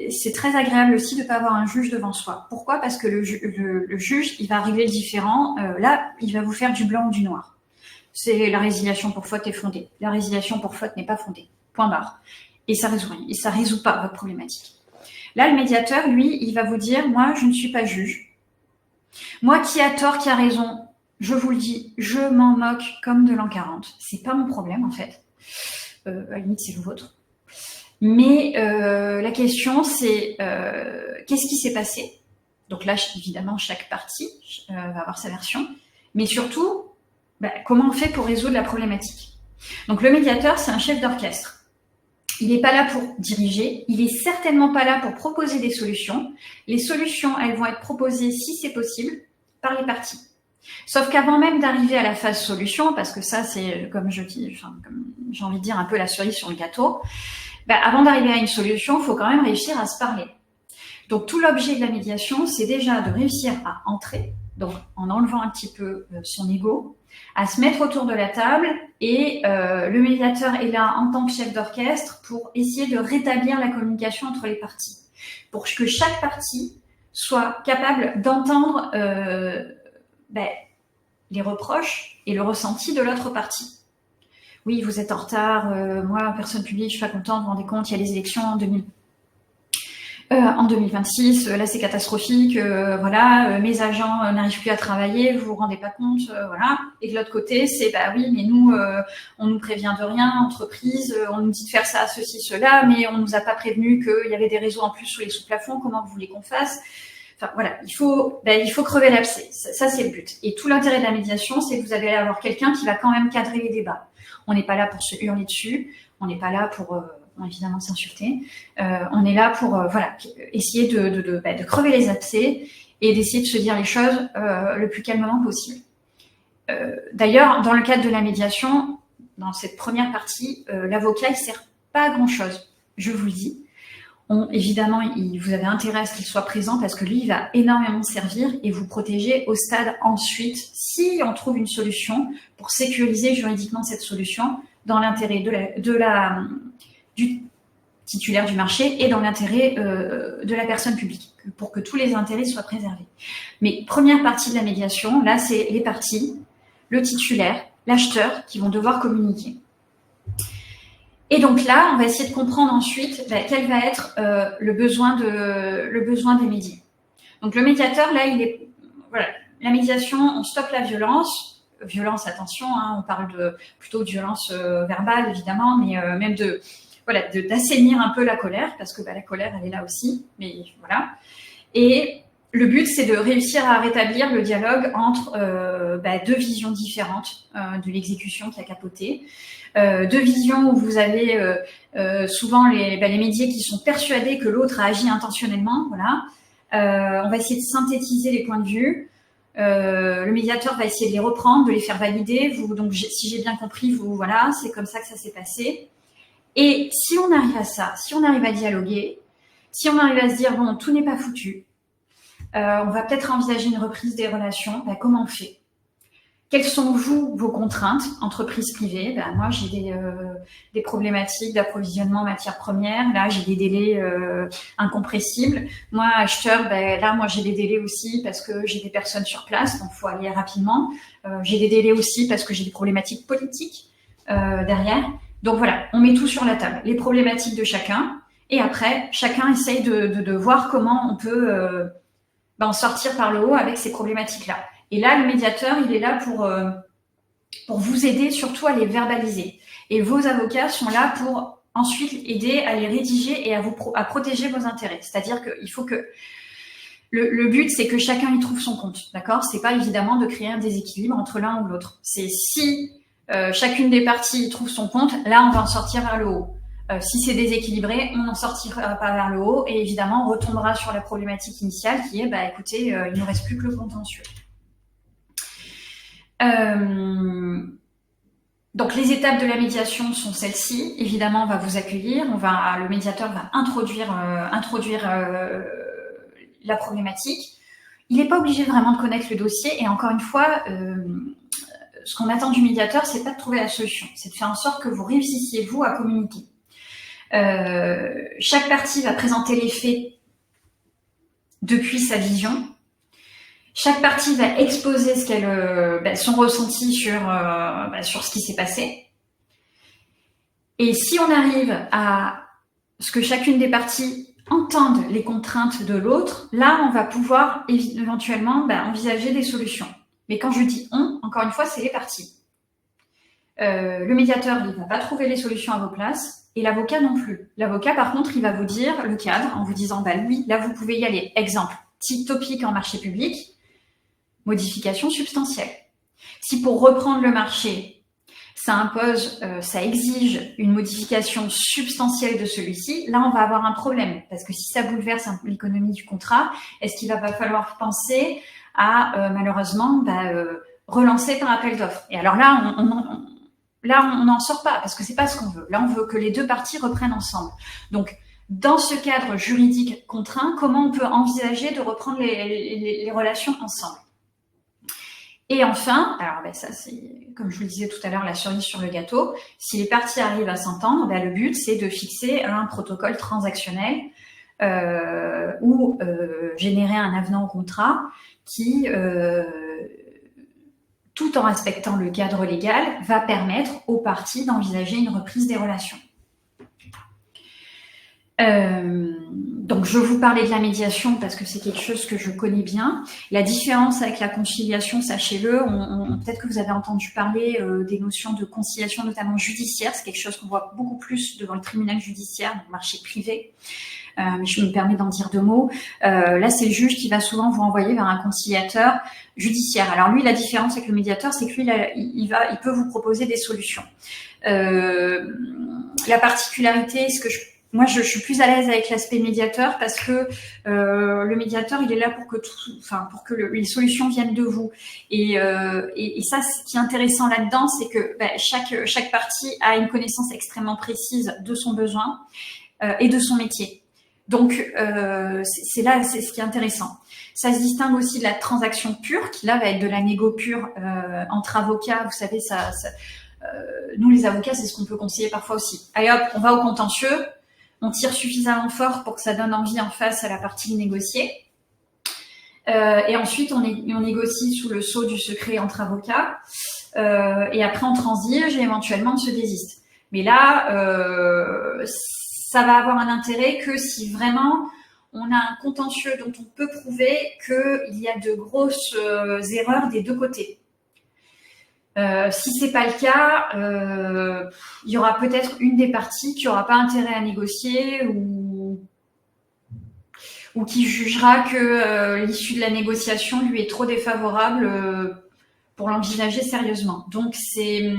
c'est très agréable aussi de ne pas avoir un juge devant soi. Pourquoi? Parce que le juge, il va régler le différend. Là, il va vous faire du blanc ou du noir. C'est la résiliation pour faute est fondée. La résiliation pour faute n'est pas fondée. Point barre. Et ça résout rien. Et ça résout pas votre problématique. Là, le médiateur, lui, il va vous dire, moi, je ne suis pas juge. Moi, qui a tort, qui a raison, je vous le dis, je m'en moque comme de l'an 40. C'est pas mon problème, en fait. À la limite, c'est le vôtre. Mais la question, c'est qu'est-ce qui s'est passé? Donc là, évidemment, chaque partie va avoir sa version. Mais surtout, comment on fait pour résoudre la problématique? Donc, le médiateur, c'est un chef d'orchestre. Il n'est pas là pour diriger, il est certainement pas là pour proposer des solutions. Les solutions, elles vont être proposées, si c'est possible, par les parties. Sauf qu'avant même d'arriver à la phase solution, parce que ça, c'est, comme j'ai envie de dire, un peu la cerise sur le gâteau, avant d'arriver à une solution, il faut quand même réussir à se parler. Donc, tout l'objet de la médiation, c'est déjà de réussir à entrer, donc en enlevant un petit peu son ego, à se mettre autour de la table et le médiateur est là en tant que chef d'orchestre pour essayer de rétablir la communication entre les parties, pour que chaque partie soit capable d'entendre les reproches et le ressenti de l'autre partie. Oui, vous êtes en retard, moi, personne publique, je suis pas contente, vous vous rendez compte, il y a les élections en 2026, là c'est catastrophique, mes agents n'arrivent plus à travailler, vous vous rendez pas compte, voilà. Et de l'autre côté, c'est oui, mais nous, on nous prévient de rien, entreprise, on nous dit de faire ça, ceci, cela, mais on nous a pas prévenu qu'il y avait des réseaux en plus sous les sous-plafonds, comment vous voulez qu'on fasse? Enfin voilà, il faut crever l'abcès, ça c'est le but. Et tout l'intérêt de la médiation, c'est que vous allez avoir quelqu'un qui va quand même cadrer les débats. On n'est pas là pour se hurler dessus, on n'est pas là pour évidemment s'insulter. On est là pour essayer de crever les abcès et d'essayer de se dire les choses le plus calmement possible. D'ailleurs, dans le cadre de la médiation, dans cette première partie, l'avocat il sert pas à grand chose. Je vous le dis. Évidemment, vous avez intérêt à ce qu'il soit présent parce que lui, il va énormément servir et vous protéger au stade ensuite, si on trouve une solution pour sécuriser juridiquement cette solution dans l'intérêt du titulaire du marché et dans l'intérêt de la personne publique, pour que tous les intérêts soient préservés. Mais première partie de la médiation, là, c'est les parties, le titulaire, l'acheteur qui vont devoir communiquer. Et donc là, on va essayer de comprendre ensuite quel va être le besoin des médias. Donc le médiateur, là, la médiation, on stoppe la violence. Violence, attention, on parle plutôt de violence verbale, évidemment, mais même d'assainir un peu la colère, parce que la colère, elle est là aussi, mais voilà. Et le but, c'est de réussir à rétablir le dialogue entre deux visions différentes de l'exécution qui a capoté. Deux visions où vous avez souvent les médias qui sont persuadés que l'autre a agi intentionnellement. Voilà. On va essayer de synthétiser les points de vue. Le médiateur va essayer de les reprendre, de les faire valider. Donc, si j'ai bien compris, voilà, c'est comme ça que ça s'est passé. Et si on arrive à ça, si on arrive à dialoguer, si on arrive à se dire, bon, tout n'est pas foutu, on va peut-être envisager une reprise des relations, comment on fait? Quelles sont, vos contraintes, entreprise privée? Moi, j'ai des problématiques d'approvisionnement en matières premières. Là, j'ai des délais incompressibles. Moi, acheteur, là, moi, j'ai des délais aussi parce que j'ai des personnes sur place, donc il faut aller rapidement. J'ai des délais aussi parce que j'ai des problématiques politiques derrière. Donc voilà, on met tout sur la table, les problématiques de chacun. Et après, chacun essaye de voir comment on peut en sortir par le haut avec ces problématiques-là. Et là, le médiateur, il est là pour vous aider surtout à les verbaliser. Et vos avocats sont là pour ensuite aider à les rédiger et à protéger vos intérêts. C'est-à-dire qu'il faut que... Le but, c'est que chacun y trouve son compte, d'accord? C'est pas évidemment de créer un déséquilibre entre l'un ou l'autre. C'est si chacune des parties y trouve son compte, là, on va en sortir vers le haut. Si c'est déséquilibré, on n'en sortira pas vers le haut et évidemment, on retombera sur la problématique initiale qui est, écoutez, il ne reste plus que le contentieux. Donc les étapes de la médiation sont celles-ci. Évidemment, on va vous accueillir, le médiateur va introduire la problématique. Il n'est pas obligé vraiment de connaître le dossier et encore une fois, ce qu'on attend du médiateur, c'est pas de trouver la solution, c'est de faire en sorte que vous réussissiez vous à communiquer. Chaque partie va présenter les faits depuis sa vision. Chaque partie va exposer son ressenti sur ce qui s'est passé. Et si on arrive à ce que chacune des parties entende les contraintes de l'autre, là, on va pouvoir éventuellement envisager des solutions. Mais quand je dis on, encore une fois, c'est les parties. Le médiateur, il ne va pas trouver les solutions à vos places et l'avocat non plus. L'avocat, par contre, il va vous dire le cadre en vous disant oui, là, vous pouvez y aller. Exemple, topic en marché public. Modification substantielle. Si pour reprendre le marché, ça exige une modification substantielle de celui-ci, là on va avoir un problème parce que si ça bouleverse l'économie du contrat, est-ce qu'il va falloir penser à malheureusement relancer par appel d'offres? Et alors là, on n'en sort pas parce que c'est pas ce qu'on veut. Là, on veut que les deux parties reprennent ensemble. Donc dans ce cadre juridique contraint, comment on peut envisager de reprendre les relations ensemble? Et enfin, alors ça c'est, comme je vous le disais tout à l'heure, la cerise sur le gâteau. Si les parties arrivent à s'entendre, le but c'est de fixer un protocole transactionnel ou générer un avenant au contrat qui, tout en respectant le cadre légal, va permettre aux parties d'envisager une reprise des relations. Donc, je vous parlais de la médiation parce que c'est quelque chose que je connais bien. La différence avec la conciliation, sachez-le, peut-être que vous avez entendu parler des notions de conciliation, notamment judiciaire. C'est quelque chose qu'on voit beaucoup plus devant le tribunal judiciaire, donc marché privé. Mais je me permets d'en dire deux mots. Là, c'est le juge qui va souvent vous envoyer vers un conciliateur judiciaire. Alors lui, la différence avec le médiateur, c'est que lui, il peut vous proposer des solutions. La particularité, moi, je suis plus à l'aise avec l'aspect médiateur parce que le médiateur, il est là pour que les solutions viennent de vous. Et ça, ce qui est intéressant là-dedans, c'est que chaque partie a une connaissance extrêmement précise de son besoin et de son métier. Donc, c'est ce qui est intéressant. Ça se distingue aussi de la transaction pure, qui là va être de la négo pure entre avocats. Vous savez, nous les avocats, c'est ce qu'on peut conseiller parfois aussi. Allez hop, on va au contentieux. On tire suffisamment fort pour que ça donne envie en face à la partie de négocier. Et ensuite, on négocie sous le sceau du secret entre avocats. Et après, on transige et éventuellement, on se désiste. Mais là, ça va avoir un intérêt que si vraiment on a un contentieux dont on peut prouver qu'il y a de grosses erreurs des deux côtés. Si c'est pas le cas, il y aura peut-être une des parties qui aura pas intérêt à négocier ou qui jugera que l'issue de la négociation lui est trop défavorable pour l'envisager sérieusement. Donc c'est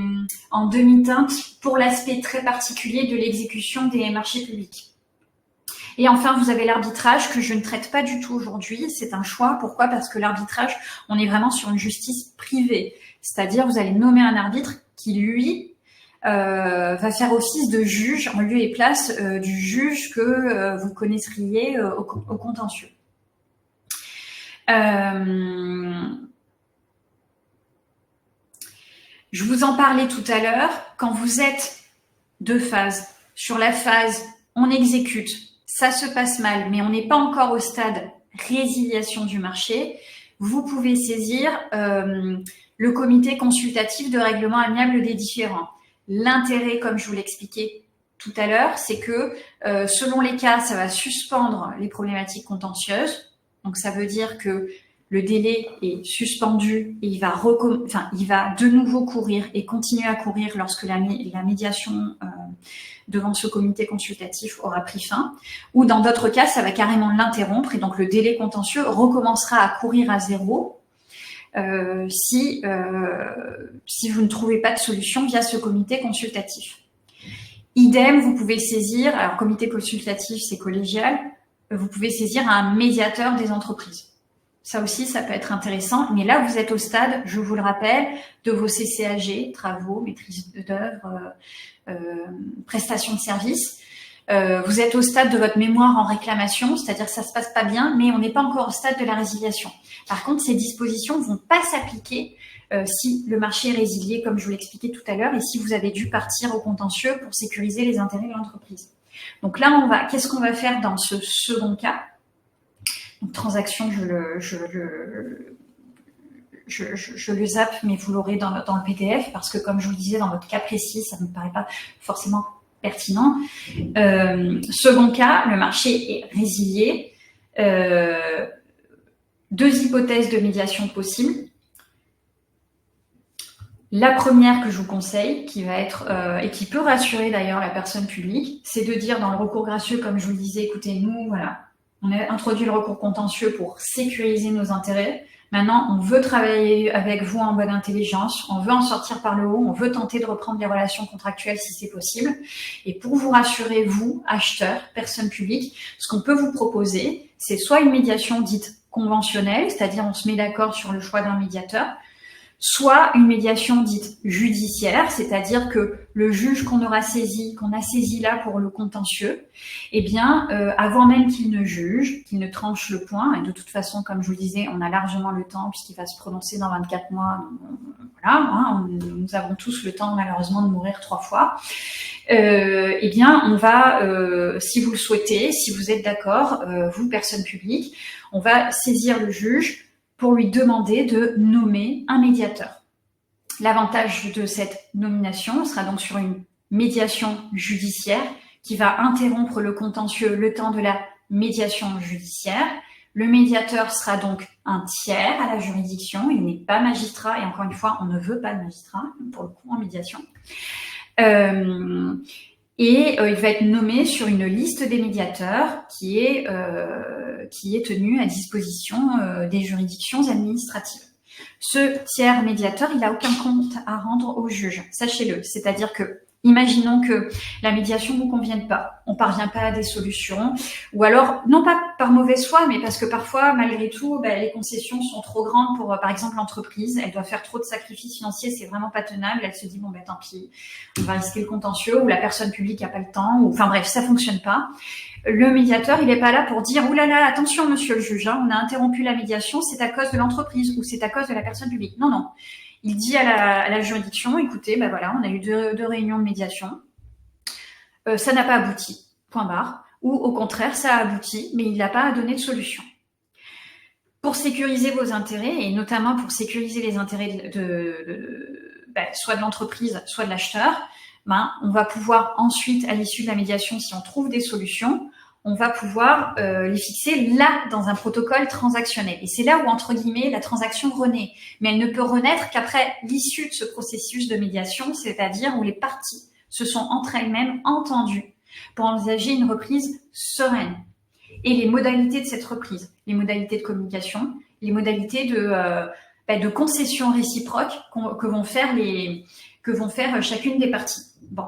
en demi-teinte pour l'aspect très particulier de l'exécution des marchés publics. Et enfin, vous avez l'arbitrage que je ne traite pas du tout aujourd'hui. C'est un choix. Pourquoi? Parce que l'arbitrage, on est vraiment sur une justice privée. C'est-à-dire, vous allez nommer un arbitre qui, lui, va faire office de juge en lieu et place du juge que vous connaîtriez au contentieux. Je vous en parlais tout à l'heure. Quand vous êtes deux phases, sur la phase on exécute, ça se passe mal, mais on n'est pas encore au stade résiliation du marché, vous pouvez saisir le comité consultatif de règlement amiable des différends. L'intérêt, comme je vous l'expliquais tout à l'heure, c'est que selon les cas, ça va suspendre les problématiques contentieuses. Donc ça veut dire que le délai est suspendu et il va de nouveau courir et continuer à courir lorsque la médiation devant ce comité consultatif aura pris fin. Ou dans d'autres cas, ça va carrément l'interrompre et donc le délai contentieux recommencera à courir à zéro si vous ne trouvez pas de solution via ce comité consultatif. Idem, vous pouvez saisir, alors comité consultatif c'est collégial, vous pouvez saisir un médiateur des entreprises. Ça aussi, ça peut être intéressant. Mais là, vous êtes au stade, je vous le rappelle, de vos CCAG, travaux, maîtrise d'œuvre, prestations de services. Vous êtes au stade de votre mémoire en réclamation, c'est-à-dire que ça se passe pas bien, mais on n'est pas encore au stade de la résiliation. Par contre, ces dispositions vont pas s'appliquer si le marché est résilié, comme je vous l'expliquais tout à l'heure, et si vous avez dû partir au contentieux pour sécuriser les intérêts de l'entreprise. Donc là, qu'est-ce qu'on va faire dans ce second cas? Donc, transaction, je le zappe, mais vous l'aurez dans le PDF parce que, comme je vous le disais, dans votre cas précis, ça ne me paraît pas forcément pertinent. Second cas, le marché est résilié. Deux hypothèses de médiation possibles. La première que je vous conseille, qui va être et qui peut rassurer d'ailleurs la personne publique, c'est de dire dans le recours gracieux, comme je vous le disais, écoutez, nous, voilà, on a introduit le recours contentieux pour sécuriser nos intérêts. Maintenant, on veut travailler avec vous en bonne intelligence, on veut en sortir par le haut, on veut tenter de reprendre les relations contractuelles si c'est possible. Et pour vous rassurer, vous, acheteurs, personnes publiques, ce qu'on peut vous proposer, c'est soit une médiation dite conventionnelle, c'est-à-dire on se met d'accord sur le choix d'un médiateur, soit une médiation dite judiciaire, c'est-à-dire que le juge qu'on a saisi là pour le contentieux, eh bien, avant même qu'il ne juge, qu'il ne tranche le point, et de toute façon, comme je vous le disais, on a largement le temps puisqu'il va se prononcer dans 24 mois, voilà, hein, nous avons tous le temps malheureusement de mourir 3 fois, eh bien, on va, si vous le souhaitez, si vous êtes d'accord, vous, personne publique, on va saisir le juge pour lui demander de nommer un médiateur. L'avantage de cette nomination sera donc sur une médiation judiciaire qui va interrompre le contentieux le temps de la médiation judiciaire. Le médiateur sera donc un tiers à la juridiction, il n'est pas magistrat, et encore une fois, on ne veut pas de magistrat, pour le coup, en médiation. Et il va être nommé sur une liste des médiateurs qui est tenue à disposition des juridictions administratives. Ce tiers médiateur, il n'a aucun compte à rendre au juge, sachez-le. C'est-à-dire que, imaginons que la médiation ne vous convienne pas, on ne parvient pas à des solutions, ou alors, non pas par mauvaise foi, mais parce que parfois, malgré tout, les concessions sont trop grandes pour, par exemple, l'entreprise, elle doit faire trop de sacrifices financiers, c'est vraiment pas tenable, elle se dit, bon, tant pis, on va risquer le contentieux, ou la personne publique n'a pas le temps, ou, enfin bref, ça fonctionne pas. Le médiateur, il n'est pas là pour dire « Ouh là là, attention monsieur le juge, on a interrompu la médiation, c'est à cause de l'entreprise ou c'est à cause de la personne publique. » Non, non. Il dit à la juridiction « Écoutez, voilà, on a eu deux réunions de médiation, ça n'a pas abouti, point barre. » Ou au contraire, ça a abouti, mais il n'a pas donné de solution. Pour sécuriser vos intérêts, et notamment pour sécuriser les intérêts soit de l'entreprise, soit de l'acheteur, on va pouvoir ensuite, à l'issue de la médiation, si on trouve des solutions, on va pouvoir les fixer là, dans un protocole transactionnel. Et c'est là où, entre guillemets, la transaction renaît. Mais elle ne peut renaître qu'après l'issue de ce processus de médiation, c'est-à-dire où les parties se sont entre elles-mêmes entendues pour envisager une reprise sereine. Et les modalités de cette reprise, les modalités de communication, les modalités de concession réciproque que vont faire chacune des parties. Bon.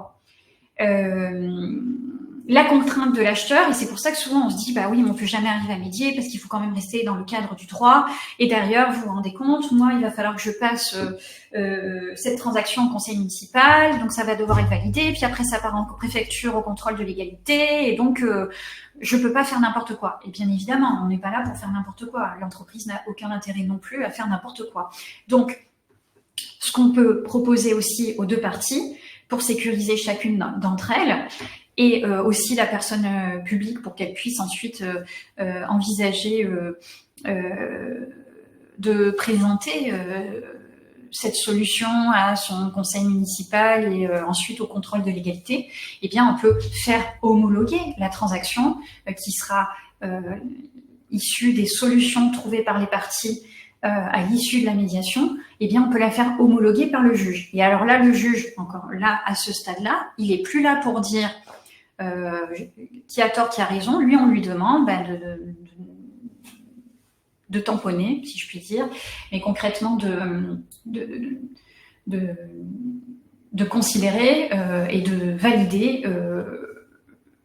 la contrainte de l'acheteur, et c'est pour ça que souvent on se dit, bah oui, mais on peut jamais arriver à médier parce qu'il faut quand même rester dans le cadre du droit. Et derrière, vous vous rendez compte, moi, il va falloir que je passe cette transaction au conseil municipal, donc ça va devoir être validé, puis après ça part en préfecture au contrôle de légalité, et donc je peux pas faire n'importe quoi. Et bien évidemment, on n'est pas là pour faire n'importe quoi. L'entreprise n'a aucun intérêt non plus à faire n'importe quoi. Donc, ce qu'on peut proposer aussi aux deux parties, pour sécuriser chacune d'entre elles, et aussi la personne publique pour qu'elle puisse ensuite envisager de présenter cette solution à son conseil municipal et ensuite au contrôle de légalité, eh bien on peut faire homologuer la transaction qui sera issue des solutions trouvées par les parties à l'issue de la médiation, eh bien on peut la faire homologuer par le juge. Et alors là, le juge, encore là, à ce stade-là, il est plus là pour dire qui a tort, qui a raison. Lui, on lui demande de tamponner, si je puis dire, mais concrètement de considérer et de valider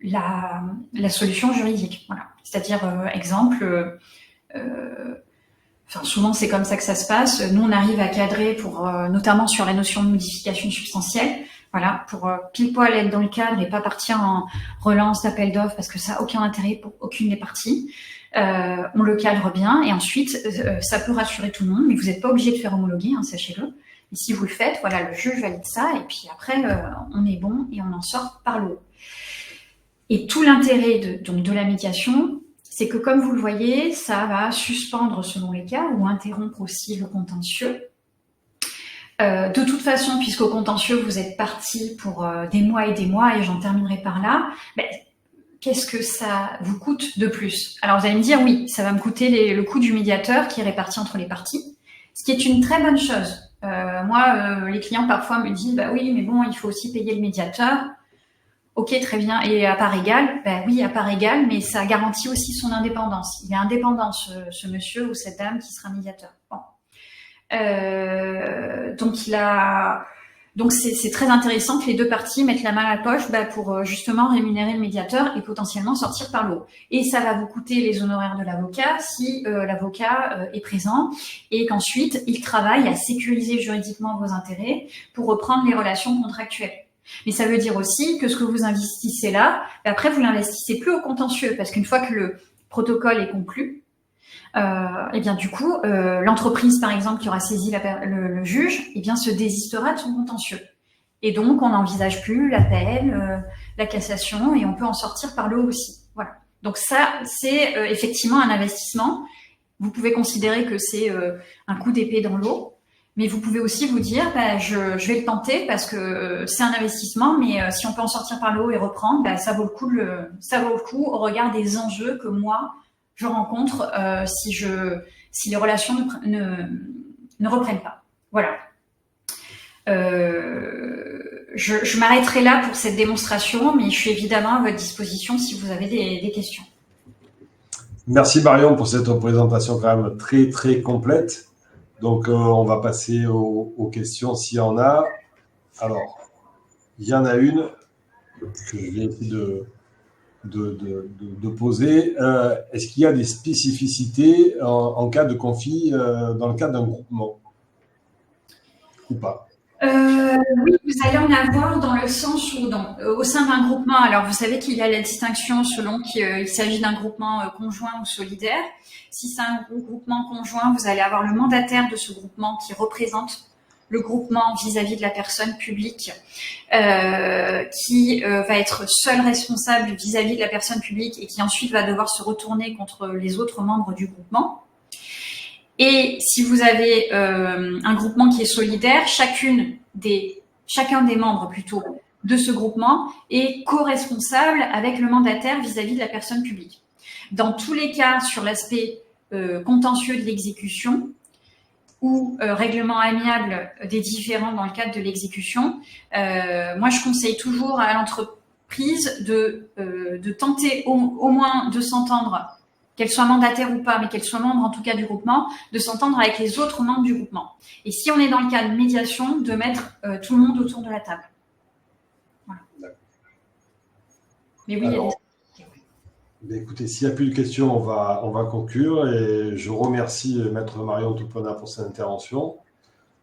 la solution juridique. Voilà. C'est-à-dire, exemple, souvent c'est comme ça que ça se passe. Nous, on arrive à cadrer pour, notamment sur la notion de modification substantielle, voilà, pour pile poil être dans le cadre et pas partir en relance d'appel d'offres parce que ça n'a aucun intérêt pour aucune des parties. On le cadre bien et ensuite ça peut rassurer tout le monde, mais vous n'êtes pas obligé de faire homologuer, hein, sachez-le. Et si vous le faites, voilà, le juge valide ça et puis après on est bon et on en sort par le haut. Et tout l'intérêt de la médiation, c'est que comme vous le voyez, ça va suspendre selon les cas ou interrompre aussi le contentieux. De toute façon, puisqu'au contentieux, vous êtes parti pour des mois, et j'en terminerai par là, qu'est-ce que ça vous coûte de plus? Alors vous allez me dire, oui, ça va me coûter le coût du médiateur qui est réparti entre les parties, ce qui est une très bonne chose. Moi, les clients parfois me disent, bah oui, mais bon, il faut aussi payer le médiateur. Ok, très bien. Et à part égale, oui, à part égale, mais ça garantit aussi son indépendance. Il est indépendant, ce monsieur ou cette dame qui sera médiateur. Bon. Donc c'est très intéressant que les deux parties mettent la main à la poche pour justement rémunérer le médiateur et potentiellement sortir par le haut. Et ça va vous coûter les honoraires de l'avocat si l'avocat est présent et qu'ensuite il travaille à sécuriser juridiquement vos intérêts pour reprendre les relations contractuelles. Mais ça veut dire aussi que ce que vous investissez là, après vous l'investissez plus au contentieux parce qu'une fois que le protocole est conclu, et bien du coup, l'entreprise par exemple qui aura saisi le juge, et bien se désistera de son contentieux. Et donc on n'envisage plus l'appel, la cassation, et on peut en sortir par le haut aussi. Voilà. Donc ça, c'est effectivement un investissement. Vous pouvez considérer que c'est un coup d'épée dans l'eau, mais vous pouvez aussi vous dire, je vais le tenter parce que c'est un investissement, mais si on peut en sortir par le haut et reprendre, ça vaut le coup au regard des enjeux que moi je rencontre si les relations ne reprennent pas. Voilà. Je m'arrêterai là pour cette démonstration, mais je suis évidemment à votre disposition si vous avez des questions. Merci Marion pour cette présentation quand même très très complète. Donc on va passer aux questions s'il y en a. Alors, il y en a une que je vais essayer de poser. Est-ce qu'il y a des spécificités en cas de conflit dans le cadre d'un groupement ou pas? Oui, vous allez en avoir dans le sens où, au sein d'un groupement, alors vous savez qu'il y a la distinction selon qu'il s'agit d'un groupement conjoint ou solidaire. Si c'est un groupement conjoint, vous allez avoir le mandataire de ce groupement qui représente le groupement vis-à-vis de la personne publique qui va être seul responsable vis-à-vis de la personne publique et qui ensuite va devoir se retourner contre les autres membres du groupement. Et si vous avez un groupement qui est solidaire, chacun des membres plutôt de ce groupement est co-responsable avec le mandataire vis-à-vis de la personne publique. Dans tous les cas, sur l'aspect contentieux de l'exécution ou règlement amiable des différends dans le cadre de l'exécution, moi je conseille toujours à l'entreprise de tenter au moins de s'entendre, qu'elle soit mandataire ou pas, mais qu'elle soit membre en tout cas du groupement, de s'entendre avec les autres membres du groupement. Et si on est dans le cas de médiation, de mettre tout le monde autour de la table. Voilà. Mais oui, Alors, écoutez, s'il n'y a plus de questions, on va conclure et je remercie Maître Marion Toupona pour cette intervention.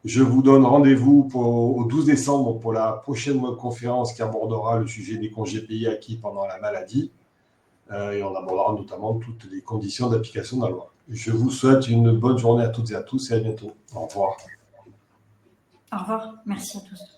Je vous donne rendez-vous au 12 décembre pour la prochaine conférence qui abordera le sujet des congés payés acquis pendant la maladie et on abordera notamment toutes les conditions d'application de la loi. Je vous souhaite une bonne journée à toutes et à tous et à bientôt. Au revoir. Au revoir. Merci à tous.